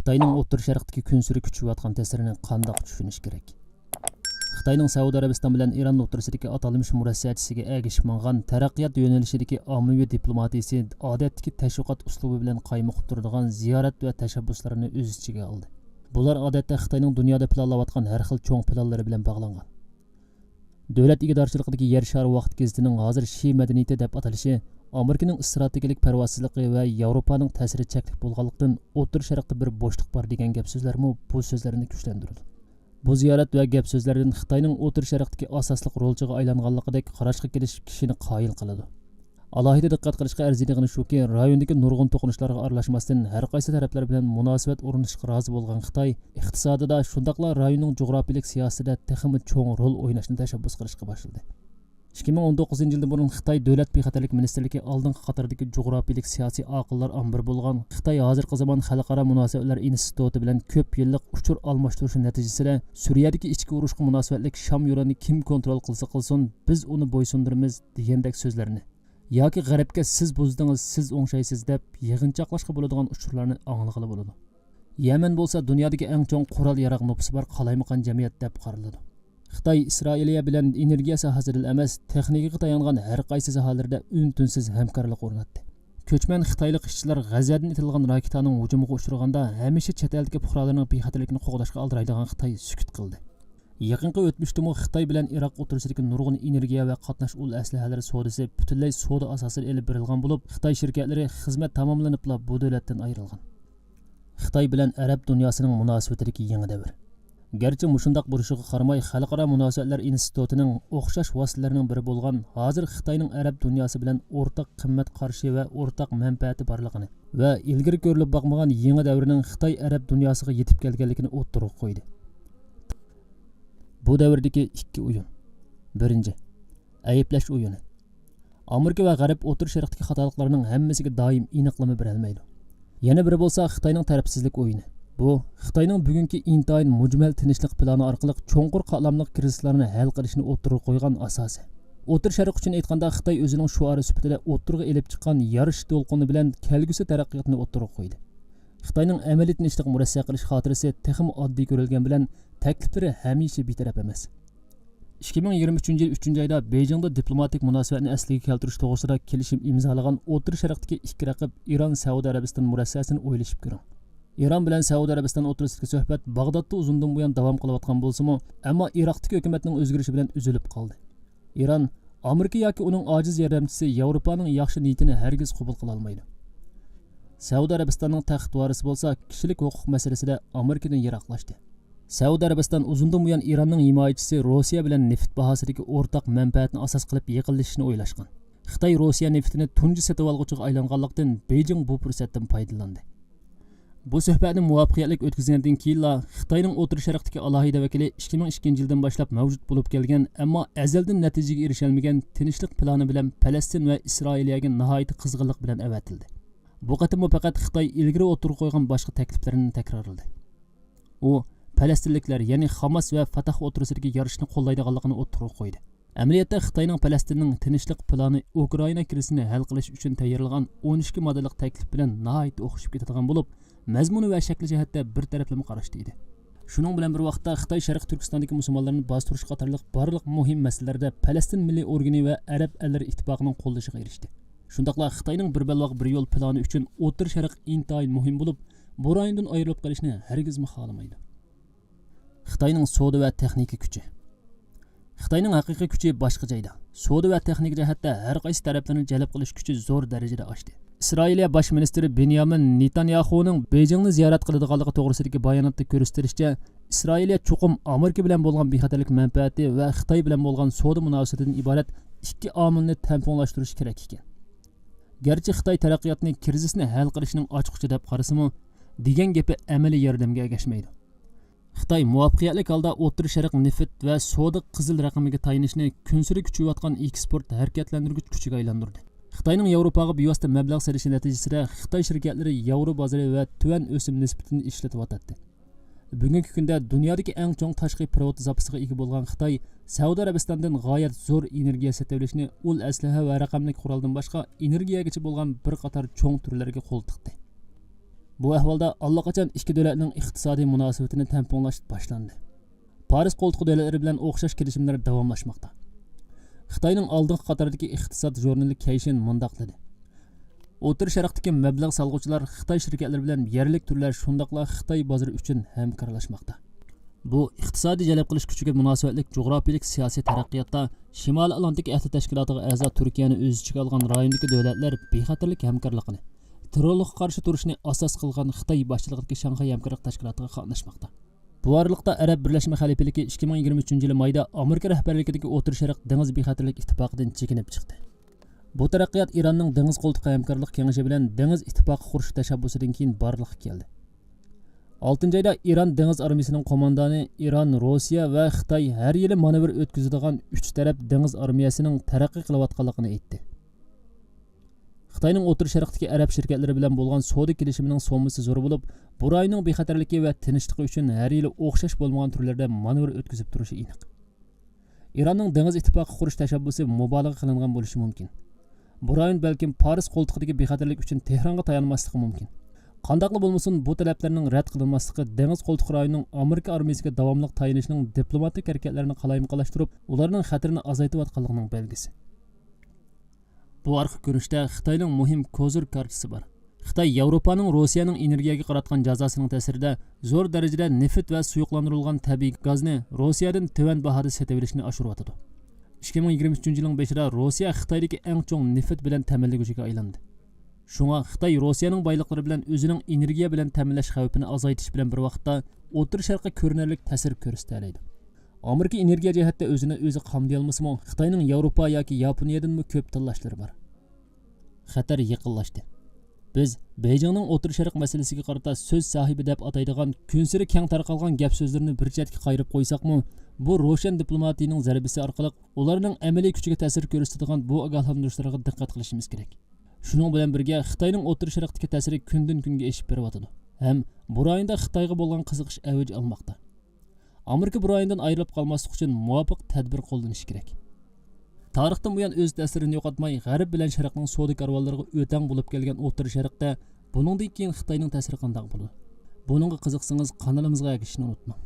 Xitoyning O'rta Sharqdagi kun sari kuchayotgan ta'sirini qanday tushunish kerak? Xitoyning Saudiya Arabiston bilan Iran o'rtasidagi atalmish murassachisiga ergashib mangan taraqqiyot yo'nalishidagi ommaviy diplomatiyasi odatdagi tashviqot uslubi bilan qaymoqib turadigan ziyorat va tashabbuslarini o'z ichiga oldi. Bular odatda Xitoyning dunyoda planlayotgan har xil cho'ng planlari bilan bog'langan. Davlat igidorchiligidagi Yer shari vaqt gazetining hozir Shi madaniyati deb atalishi Amerikaning strategik parvozsizligi va Yevropaning ta'siri cheklik bo'lganlikdan O'rta Sharqda bir bo'shliq bor degan gap so'zlarmi bu so'zlarni kuchlantirdi. Bu ziyorat va gap so'zlardan Xitoyning O'rta Sharqdagi asosli rolchiga aylanganligidek qarashga kelish kishini qoyil qiladi. Alohida diqqat qilishga arziydigani shuki, rayondagi nurg'un to'qnashlarga aralashmasdan har qaysi taraflar bilan munosabat o'rnatishga rozi bo'lgan Xitoy iqtisodida shundaqla rayonning jug'rofiyalik siyosatida texmi cho'ng rol o'ynashni tashabbus qilishga boshladi. 2019 burun Xitoy Davlat bexatarlik ministrligi oldingi qatordagi jug'rofiyalik siyosiy aqllar ambiri bo'lgan Xitoy hozirgi zamon xalqaro munosabatlar instituti bilan ko'p yillik uchur almashtirish natijasida Suriyadagi ichki urushga munosabatlik Sham yo'lini kim kontrol qilsa qilsin biz uni bo'ysundiramiz degandek so'zlarni yoki g'arbga siz buzdingiz siz o'ngshaysiz deb yig'inchoqlashga bo'ladigan uchurlarni anglag'ili bo'ladi. Yaman bo'lsa dunyodagi eng chong qurol yarog' nufusi bor qalaymaqon jamiyat deb qaraladi. Xitoy Isroiliya bilan energiya sohasida emas, texnikaga tayangan har qaysi sohalarda un-tunsiz hamkorlik o'rnatdi. Ko'chman xitoylik ishchilar G'azadan itilgan raketaning hujumiga uchraganda hamisha chet eldagi fuqarolarning bexatarligini qo'g'dashga aldiraydigan Xitoy sukut qildi. Yaqinqi o'tmishdimi Xitoy bilan Iroq o'rtasidagi nurg'un energiya va qatnash ul aslahalari savdosi butunlay savdo asosida elib berilgan bo'lib, Xitoy shirkatlari xizmat tamomlanib bu davlatdan ayrilgan. Xitoy bilan arab dunyosining munosabatidagi yangi davr. Gerçi mushundaq bo'lishiga qaramay xalqaro munosabatlar institutining o'xshash vositalarining biri bo'lgan hozir Xitoyning arab dunyosi bilan o'rtaq qimmat qarshi va o'rtaq manfaati borligini va ilgari ko'rilib boqmagan yangi davrning Xitoy arab dunyosiga yetib kelganligini o'ttirib qo'ydi. Bu davrdagi ikki o'yin. Birinchi, ayiblash o'yini. Amerika va G'arb O'rta Sharqdagi xatoliklarning hammasiga doim aniqlama berolmaydi. Yana biri bo'lsa Xitoyning tarafsizlik o'yini. Bu Xitoyning bugungi intayin mujmal tinchlik plani orqali cho'nqur qalamliq krizislarni hal qilishni o'ttirib qo'ygan asosi. O'rta Sharq uchun aytganda Xitoy o'zining shuari sifatida o'ttirga elib chiqqan yarish to'lqini bilan kelgusi taraqqiyotni o'ttirib qo'ydi. Xitoyning amaliy tinchlik murassa qilish xotirasi texim oddiy ko'rilgan bilan takliflari hamisha betaraf emas. 2023 yil 3-oyda Beijingda diplomatik munosabatni asliga keltirish to'g'risida kelishim imzolagan O'rta Sharqdagi ikki raqib Iran Saudiya Arabiston murassasini o'ylashib ko'ring. Iran bilan Saudiya Arabiston o'rtasidagi suhbat Bag'dodda uzundan buyon davom qilayotgan bo'lsa-mu, ammo Iroqdagi hukumatning o'zgarishi bilan uzilib qoldi. Iran Amerika yoki uning ojiz yordamchisi Yevropaning yaxshi niyatini hargiz qabul qila olmaydi. Saudiya Arabistonning taxt varisi bo'lsa, kishilik huquq masalasida Amerikadan yiroqlashdi. Saudiya Arabiston uzundan buyon Iranning himoyachisi Rossiya bilan neft bahosidagi o'rtaq manfaatni asos qilib yiqilishni o'ylashgan. Xitoy Rossiya neftini tunji sotib olg'uchiga aylanganlikdan Beijing bu fursatdan foydalandi. Bu suhbatni muvaffaqiyatli o'tkazgandan keyin Xitoyning O'rta Sharqdagi alohida vakili 2002 yildan boshlab mavjud bo'lib kelgan, ammo azaldan natijaga erisha olmagan tinchlik plani bilan Falastin va Isroiliyaga nihoyat qizg'inlik bilan avatildi. Bu qatimmi faqat Xitoy ilgari o'tirib qo'ygan boshqa takliflarini takrorladi. U Falastinliklar, ya'ni Hamas va Fatah o'rtasidagi yarashni qo'llaydiganligini o'tirib qo'ydi. Amaliyotda Xitoyning Falastinning tinchlik plani Ukraina krizini hal qilish uchun tayyorlangan 12 modellik taklif bilan nihoyat o'xshab ketadigan bo'lib, mazmuni va shakli jihatda bir taraflama qarashdi edi. Shuning bilan bir vaqtda Xitoy Sharq Turkistondagi musulmonlarni bostirish qatorliq barliq muhim masalalarda Falastin milliy organi va Arab ellari ittifoqining qo'llashiga erishdi. Shundaqla Xitoyning bir balvoq bir yo'l plani uchun O'rta Sharq intayin muhim bo'lib, bu rayondan ayrilib qolishni hargiz xohlamaydi. Xitoyning savdo va texnika kuchi. Xitoyning haqiqiy kuchi boshqa joyda. Savdo va texnik jihatda har qaysi taraflarni jalb qilish kuchi zo'r darajada oshdi. Isroiliya bosh ministri Benyamin Netanyahuning Beijingni ziyorat qiladiganligi to'g'risidagi bayonotda ko'rsatilishicha, Isroiliya chuqum Amerika bilan bo'lgan bexatarlik manfaati va Xitoy bilan bo'lgan savdo munosabatidan iborat ikki omilni tamponlashtirish kerak ekan. Garchi Xitoy taraqqiyotni krizisni hal qilishning ochiqcha deb qarasa-mu, degan gapi amaliy yordamga ergashmaydi. Xitoy muvaffaqiyatli holda O'rta Sharq neft va savdo qizil raqamiga tayinishni kunsiri kuchayotgan eksport harakatlantirgich kuchiga aylantirdi. Xitoyning Yevropaga bevosita mablag' solishi natijasida Xitoy shirkatlari yevro bozori va tuvan o'sim nisbatini ishlatyapti. Bugungi kunda dunyodagi eng chong tashqi privat zapasiga ega bo'lgan Xitoy Saudiya Arabistondan g'oyat zo'r energiya sotib ul aslaha va raqamli quroldan boshqa energiyagacha bo'lgan bir qator cho'ng turlarga qo'l tiqdi. Bu ahvolda allaqachon ikki davlatning iqtisodiy munosabatini tamponlash boshlandi. Paris qo'ltiqi davlatlari bilan o'xshash kelishimlar davomlashmoqda. Xitoyning oldingi qatordagi iqtisod jurnali Keyshin mundoq dedi. O'tir Sharqdagi mablag' salg'uvchilar Xitoy shirkatlari bilan yerlik turlar shundaqla Xitoy bozori uchun hamkorlashmoqda. Bu iqtisodiy jalb qilish kuchiga munosabatlik jug'rofiyalik siyosiy taraqqiyotda Shimoliy Atlantik ahdi tashkilotiga a'zo Turkiyani o'z ichiga olgan rayondagi davlatlar bexatarlik hamkorligini, terrorlikqa qarshi turishni asos qilgan Xitoy boshchiligidagi Shanxay hamkorlik tashkilotiga qatnashmoqda. Bu oraliqda Arab Birlashma Xalifaligi 2023-yil mayda Amerika rahbarligidagi O'tir Sharq dengiz bexatarlik ittifoqidan chekinib chiqdi. Bu taraqqiyot Iranning dengiz qo'ltiqi hamkorlik kengashi bilan dengiz ittifoqi qurish tashabbusidan keyin borliqqa keldi. 6-oyda Iran dengiz armiyasining qo'mondoni Iran, Rossiya va Xitoy har yili manevr o'tkazadigan 3 taraf dengiz armiyasining taraqqiy qilayotganligini aytdi. Xitoyning O'tir Sharqdagi arab shirkatlari bilan bo'lgan savdo kelishimining so'mmasi zo'r bo'lib, bu rayonning bexatarligi va tinchligi uchun har yili o'xshash bo'lmagan turlarda manevr o'tkazib turishi aniq. Iranning dengiz ittifoqi qurish tashabbusi mubolag'a qilingan bo'lishi mumkin. Bu rayon balkim Paris qo'ltiqidagi bexatarlik uchun Tehronga tayanmasligi mumkin. Qandaqla bo'lmasin, bu talablarning rad qilinmasligi dengiz qo'ltiqi rayonining Amerika armiyasiga davomli tayinishining diplomatik harakatlarini qalaymiqlashtirib, ularning xatarini azaytayotganligining belgisi. Bu orqa ko'rinishda Xitoyning muhim kozur kartasi bor. Xitoy Yevropaning Rossiyaning energiyaga qaratgan jazosining ta'sirida zo'r darajada neft va suyuqlantirilgan tabiiy gazni Rossiyadan to'van bahoda sotib olishni oshiryotdi. 2023-yilning 5-ida Rossiya Xitoydagi eng chong neft bilan ta'minlaguvchiga aylandi. Shunga Xitoy Rossiyaning boyliqlari bilan o'zining energiya bilan ta'minlash xavfini azaytish bilan bir vaqtda O'tir Sharqqa ko'rinarli ta'sir ko'rsatadi. Amerika energiya jihatda o'zini o'zi qamday olmasa-mu, Xitoyning Yevropa yoki Yaponiyadan ko'p tanlashlari bor. Xatar yaqinlashdi. Biz Beijingning O'tir Sharq masalasiga qarata so'z sahibi deb ataydigan kunsiri keng tarqalgan gap so'zlarini bir chetga qayirib qo'ysaqmi, bu Roshan diplomatiyaning zarbasi orqali ularning amaliy kuchiga ta'sir ko'rsatadigan bu ogohlantirishlarga diqqat qilishimiz kerak. Shuning bilan birga Xitoyning O'tir Sharqdagi ta'siri kundan kunga eshib beryotdi. Ham bu rayonda Xitoyga bo'lgan qiziqish avj olmoqda. Amerika bu rayondan ayrilib qolmaslik uchun muvofiq tadbir qo'llanishi kerak. Tarixdan buyon o'z ta'sirini yo'qotmay, G'arb bilan Sharqning savdo karvonlariga o'tang bo'lib kelgan O'tir Sharqda buningdan keyin Xitoyning ta'siri qanday bo'ladi? Buningga qiziqsangiz kanalimizga ergashishni unutmang.